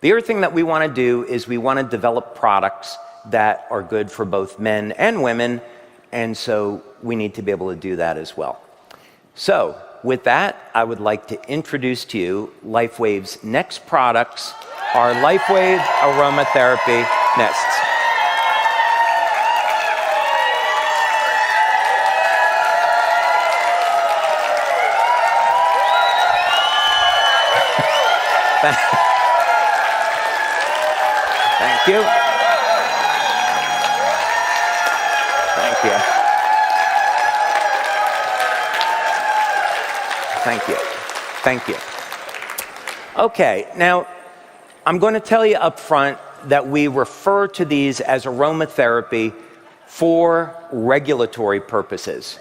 The other thing that we want to do is we want to develop products that are good for both men and women, and so we need to be able to do that as well. So, with that, I would like to introduce to you LifeWave's next products, our LifeWave Aromatherapy Mists. Thank you. Thank you. Thank you. Thank you. Okay, now I'm going to tell you up front that we refer to these as aromatherapy for regulatory purposes.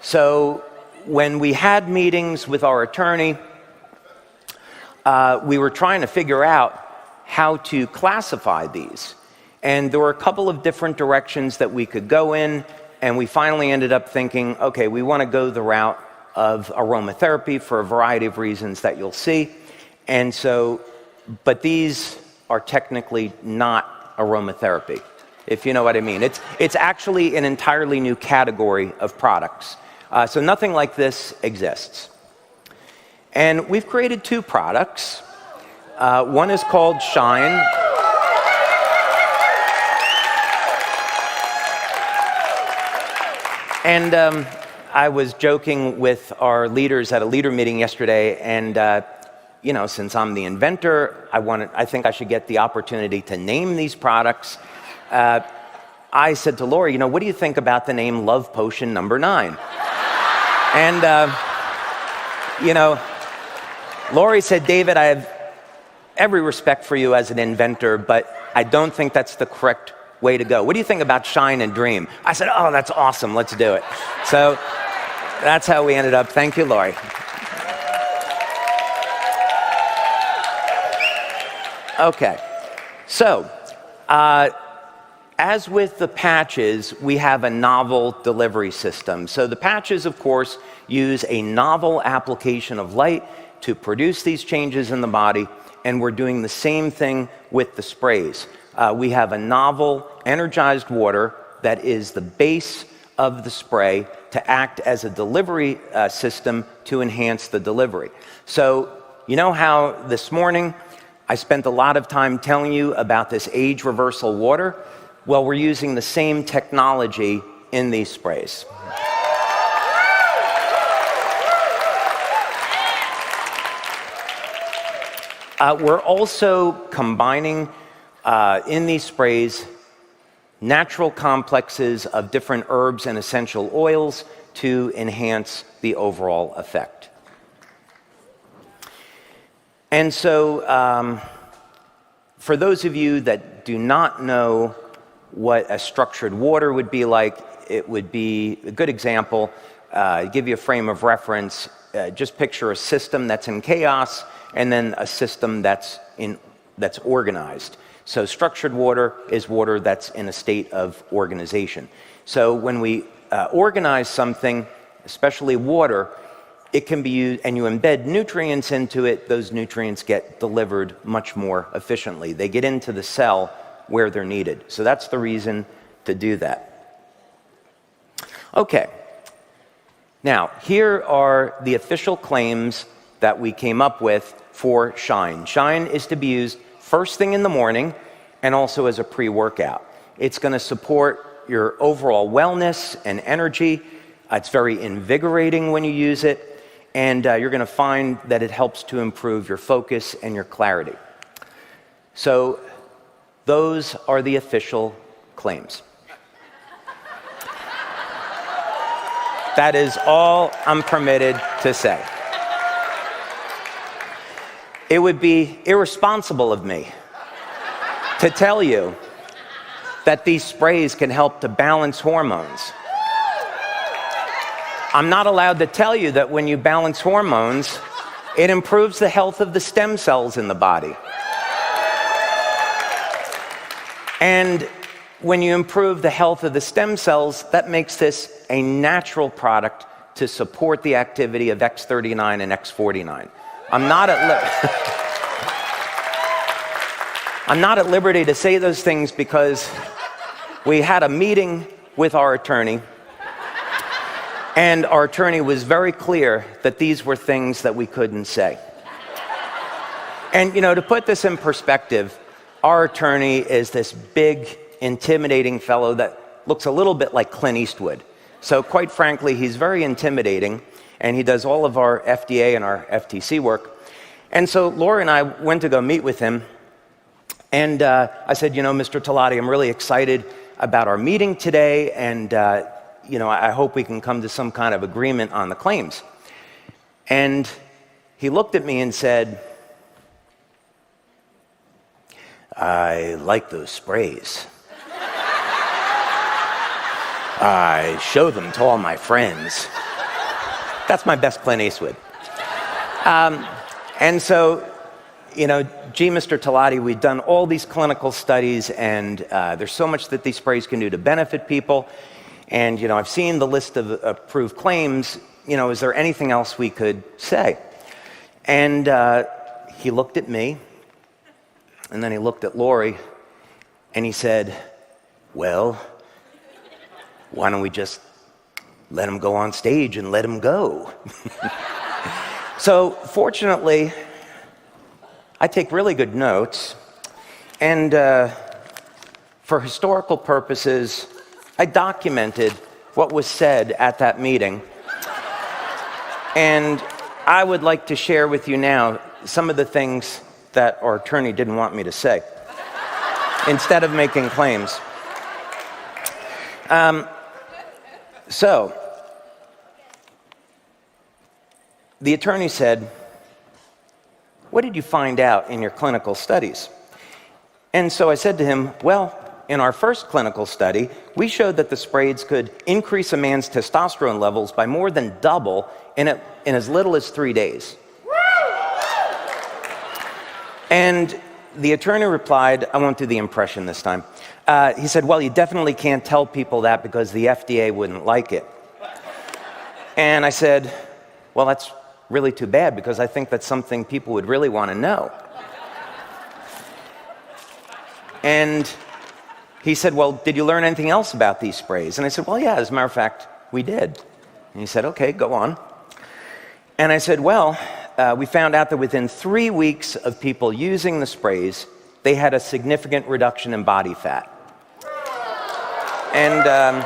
So when we had meetings with our attorney, we were trying to figure out how to classify these. And there were a couple of different directions that we could go in, and we finally ended up thinking, okay, we want to go the route of aromatherapy for a variety of reasons that you'll see. And so, but these are technically not aromatherapy, if you know what I mean. It's actually an entirely new category of products. So nothing like this exists. And we've created two products. One is called Shine. And I was joking with our leaders at a leader meeting yesterday, and you know, since I'm the inventor, I think I should get the opportunity to name these products. I said to Lori, you know, what do you think about the name Love Potion number 9? And you know, Lori said, David, I have every respect for you as an inventor, but I don't think that's the correct way to go. What do you think about Shine and Dream? I said, oh, that's awesome, let's do it. So that's how we ended up. Thank you, Lori. Okay, so as with the patches, we have a novel delivery system. So the patches, of course, use a novel application of light to produce these changes in the body, and we're doing the same thing with the sprays. We have a novel energized water that is the base of the spray to act as a delivery system to enhance the delivery. So you know how this morning I spent a lot of time telling you about this age reversal water? Well, we're using the same technology in these sprays. We're also combining in these sprays natural complexes of different herbs and essential oils to enhance the overall effect. And so, for those of you that do not know what a structured water would be like, it would be a good example, give you a frame of reference. Just picture a system that's in chaos and then a system that's organized. So structured water is water that's in a state of organization. So when we organize something, especially water, it can be used, and you embed nutrients into it, those nutrients get delivered much more efficiently. They get into the cell where they're needed. So that's the reason to do that. Okay. Now, here are the official claims that we came up with for Shine. Shine is to be used first thing in the morning and also as a pre-workout. It's going to support your overall wellness and energy. It's very invigorating when you use it, and you're going to find that it helps to improve your focus and your clarity. So those are the official claims. That is all I'm permitted to say. It would be irresponsible of me to tell you that these sprays can help to balance hormones. I'm not allowed to tell you that when you balance hormones, it improves the health of the stem cells in the body. And when you improve the health of the stem cells, that makes this a natural product to support the activity of X39 and X49. I'm not at I'm not at liberty to say those things because we had a meeting with our attorney, and our attorney was very clear that these were things that we couldn't say. And, to put this in perspective, our attorney is this big, intimidating fellow that looks a little bit like Clint Eastwood. So quite frankly, he's very intimidating, and he does all of our FDA and our FTC work. And so Laura and I went to go meet with him, and I said, Mr. Talati, I'm really excited about our meeting today, and I hope we can come to some kind of agreement on the claims. And he looked at me and said, I like those sprays. I show them to all my friends. That's my best Clint Eastwood. And so, gee, Mr. Talati, we've done all these clinical studies, and there's so much that these sprays can do to benefit people. And, I've seen the list of approved claims. Is there anything else we could say? And he looked at me, and then he looked at Lori, and he said, well, why don't we just let him go on stage and let him go? So fortunately, I take really good notes, and for historical purposes, I documented what was said at that meeting. And I would like to share with you now some of the things that our attorney didn't want me to say, instead of making claims. So, the attorney said, what did you find out in your clinical studies? And so I said to him, well, in our first clinical study, we showed that the sprays could increase a man's testosterone levels by more than double in as little as 3 days. And the attorney replied, I won't do the impression this time. He said, well, you definitely can't tell people that because the FDA wouldn't like it. And I said, well, that's really too bad because I think that's something people would really want to know. And he said, well, did you learn anything else about these sprays? And I said, well, yeah, as a matter of fact, we did. And he said, okay, go on. And I said, well, we found out that within 3 weeks of people using the sprays, they had a significant reduction in body fat. And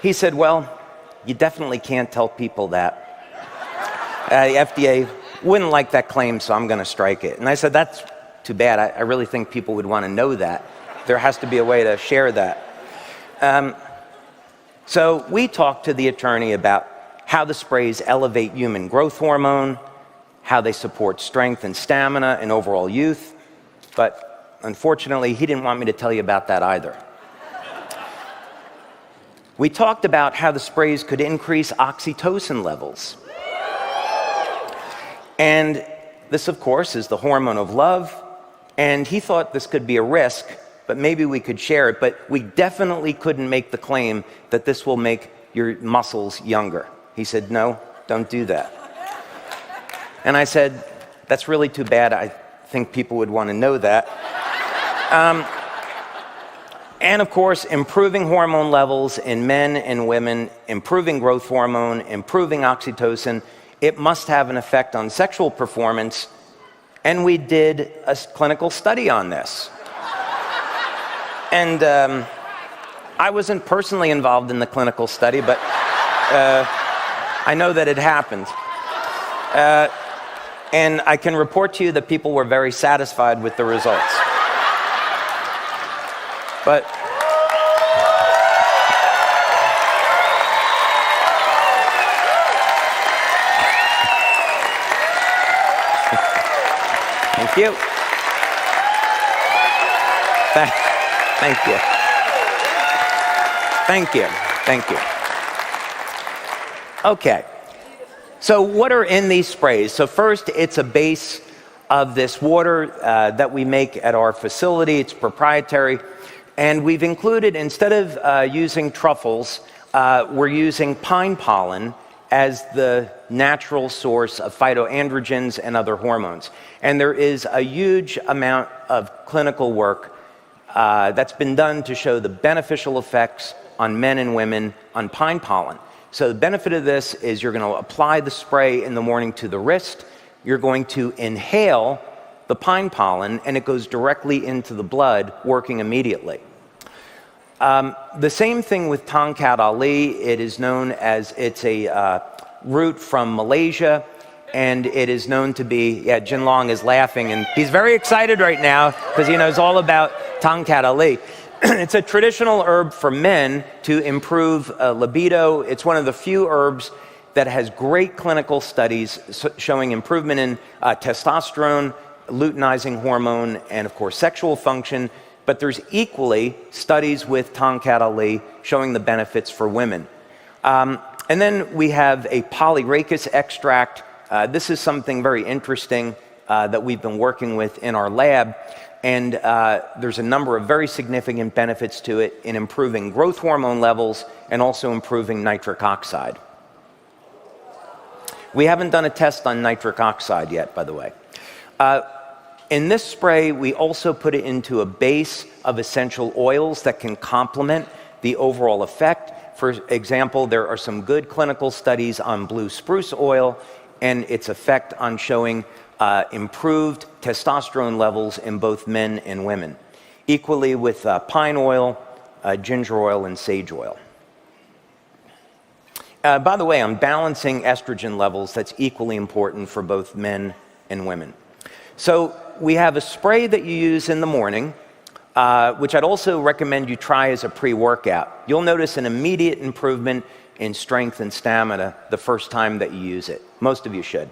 he said, well, you definitely can't tell people that. The FDA wouldn't like that claim, so I'm going to strike it. And I said, that's too bad. I really think people would want to know that. There has to be a way to share that. So we talked to the attorney about how the sprays elevate human growth hormone, how they support strength and stamina and overall youth. But unfortunately, he didn't want me to tell you about that either. We talked about how the sprays could increase oxytocin levels. And this, of course, is the hormone of love. And he thought this could be a risk, but maybe we could share it. But we definitely couldn't make the claim that this will make your muscles younger. He said, no, don't do that. And I said, that's really too bad. I think people would want to know that. And of course, improving hormone levels in men and women, improving growth hormone, improving oxytocin, it must have an effect on sexual performance. And we did a clinical study on this. And I wasn't personally involved in the clinical study, but I know that it happened. And I can report to you that people were very satisfied with the results. But thank you. Thank you. Thank you. Thank you. Okay. So what are in these sprays? So first, it's a base of this water that we make at our facility. It's proprietary. And we've included, instead of using truffles, we're using pine pollen. as the natural source of phytoandrogens and other hormones. And there is a huge amount of clinical work that's been done to show the beneficial effects on men and women on pine pollen. So the benefit of this is you're going to apply the spray in the morning to the wrist, you're going to inhale the pine pollen, and it goes directly into the blood, working immediately. The same thing with Tongkat Ali. It is known as, it's a root from Malaysia, and it is known to be, yeah, Jin Long is laughing, and he's very excited right now because he knows all about Tongkat Ali. It's a traditional herb for men to improve libido. It's one of the few herbs that has great clinical studies showing improvement in testosterone, luteinizing hormone, and of course sexual function. But there's equally studies with Tongkat Ali showing the benefits for women. And then we have a polyrachis extract. This is something very interesting that we've been working with in our lab. And there's a number of very significant benefits to it in improving growth hormone levels and also improving nitric oxide. We haven't done a test on nitric oxide yet, by the way. In this spray, we also put it into a base of essential oils that can complement the overall effect. For example, there are some good clinical studies on blue spruce oil and its effect on showing improved testosterone levels in both men and women. Equally with pine oil, ginger oil, and sage oil. By the way, I'm balancing estrogen levels. That's equally important for both men and women. So we have a spray that you use in the morning, which I'd also recommend you try as a pre-workout. You'll notice an immediate improvement in strength and stamina the first time that you use it. Most of you should.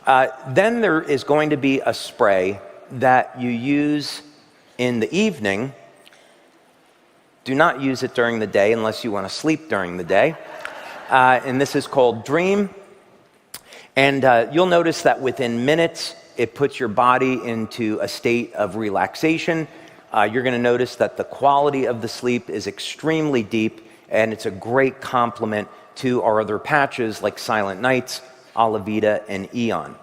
Then there is going to be a spray that you use in the evening. Do not use it during the day unless you want to sleep during the day. And this is called Dream. And you'll notice that within minutes, it puts your body into a state of relaxation. You're going to notice that the quality of the sleep is extremely deep, and it's a great complement to our other patches like Silent Nights, Alavita, and Eon.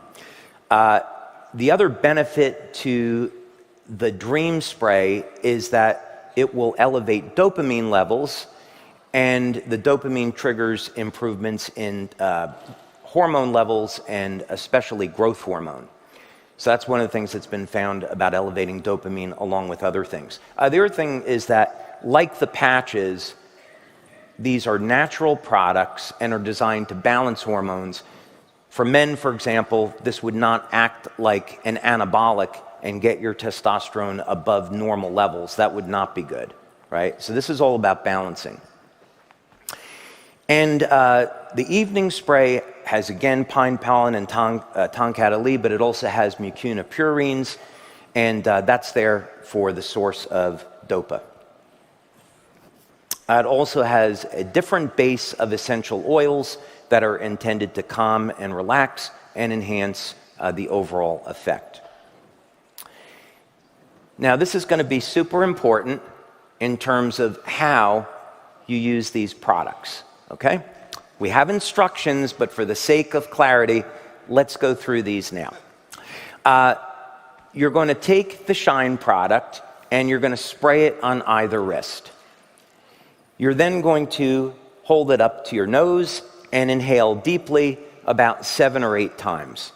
The other benefit to the Dream spray is that it will elevate dopamine levels, and the dopamine triggers improvements in hormone levels, and especially growth hormone. So that's one of the things that's been found about elevating dopamine along with other things. The other thing is that, like the patches, these are natural products and are designed to balance hormones. For men, for example, this would not act like an anabolic and get your testosterone above normal levels. That would not be good, right? So this is all about balancing. And the evening spray has, again, pine pollen and Tongkat Ali, but it also has mucuna purines, and that's there for the source of dopa. It also has a different base of essential oils that are intended to calm and relax and enhance the overall effect. Now, this is going to be super important in terms of how you use these products, okay? We have instructions, but for the sake of clarity, let's go through these now. You're going to take the Shine product and you're going to spray it on either wrist. You're then going to hold it up to your nose and inhale deeply about 7 or 8 times.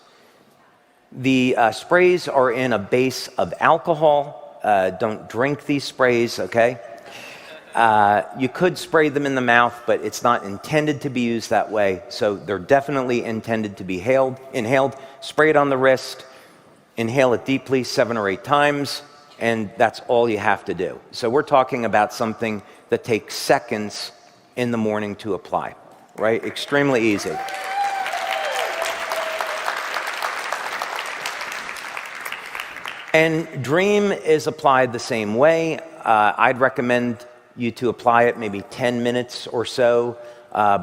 The sprays are in a base of alcohol. Don't drink these sprays, okay? You could spray them in the mouth, but it's not intended to be used that way. So they're definitely intended to be inhaled. Spray it on the wrist, inhale it deeply 7 or 8 times, and that's all you have to do. So we're talking about something that takes seconds in the morning to apply, right? Extremely easy. And Dream is applied the same way. I'd recommend you to apply it maybe 10 minutes or so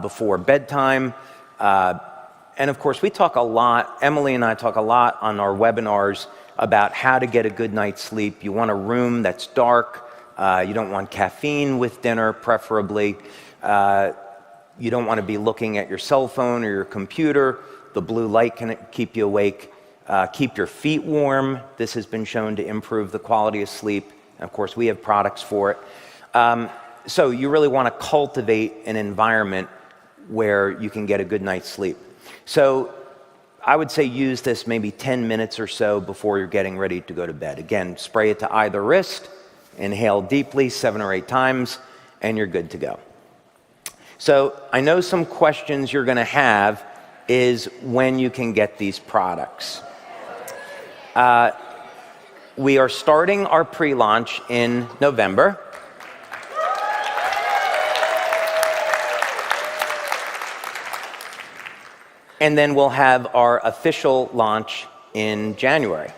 before bedtime. And of course, we talk a lot, Emily and I talk a lot on our webinars about how to get a good night's sleep. You want a room that's dark. You don't want caffeine with dinner, preferably. You don't want to be looking at your cell phone or your computer. The blue light can keep you awake. Keep your feet warm. This has been shown to improve the quality of sleep. And of course, we have products for it. So you really want to cultivate an environment where you can get a good night's sleep. So I would say use this maybe 10 minutes or so before you're getting ready to go to bed. Again, spray it to either wrist, inhale deeply 7 or 8 times, and you're good to go. So I know some questions you're going to have is when you can get these products. We are starting our pre-launch in November. And then we'll have our official launch in January.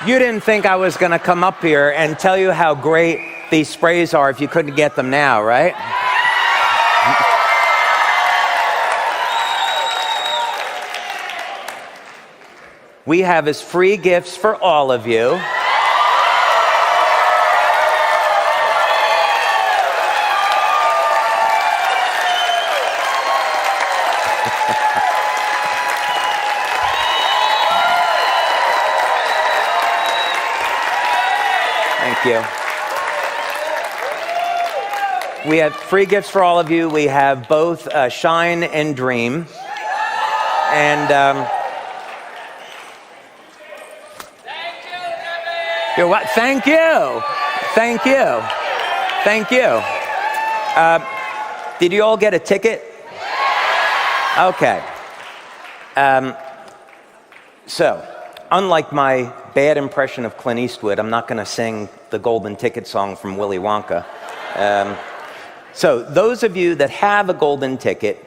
You didn't think I was going to come up here and tell you how great these sprays are if you couldn't get them now, right? We have as free gifts for all of you. Thank you. We have free gifts for all of you. We have both Shine and Dream. And you're what? Thank you. Thank you. Thank you. Did you all get a ticket? Okay. So, unlike my bad impression of Clint Eastwood, I'm not going to sing the Golden Ticket song from Willy Wonka. So those of you that have a golden ticket,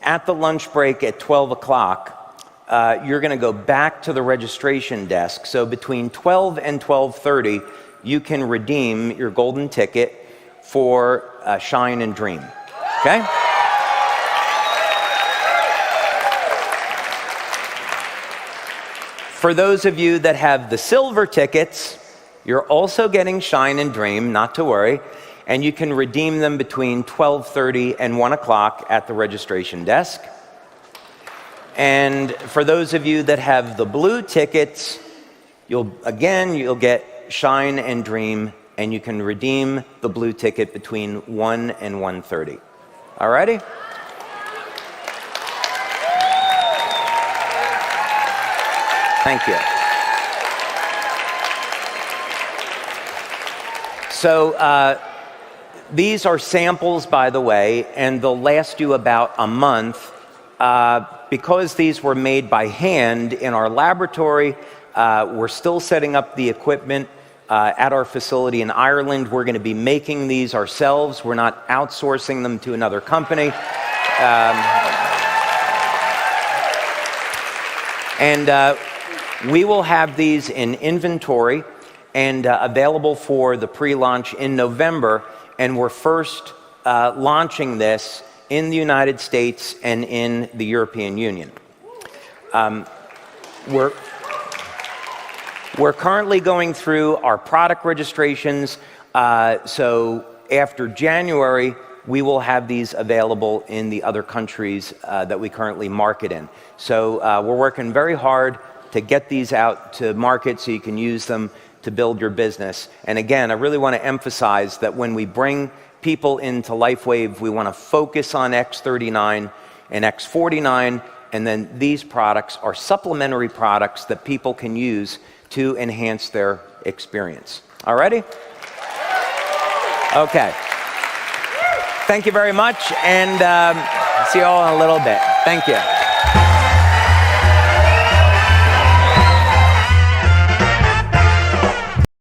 at the lunch break at 12 o'clock, you're going to go back to the registration desk. So between 12 and 12:30, you can redeem your golden ticket for Shine and Dream. Okay? For those of you that have the silver tickets, you're also getting Shine and Dream, not to worry. And you can redeem them between 12:30 and 1 o'clock at the registration desk. And for those of you that have the blue tickets, you'll get Shine and Dream, and you can redeem the blue ticket between 1 and 1:30. All righty? Thank you. So, these are samples, by the way, and they'll last you about a month. Because these were made by hand in our laboratory, we're still setting up the equipment at our facility in Ireland. We're going to be making these ourselves. We're not outsourcing them to another company. We will have these in inventory and available for the pre-launch in November. And we're first launching this in the United States and in the European Union. We're currently going through our product registrations. So after January, we will have these available in the other countries that we currently market in. So we're working very hard to get these out to market so you can use them to build your business. And again, I really want to emphasize that when we bring people into LifeWave, we want to focus on X39 and X49, and then these products are supplementary products that people can use to enhance their experience. All righty? Okay. Thank you very much, and see you all in a little bit. Thank you.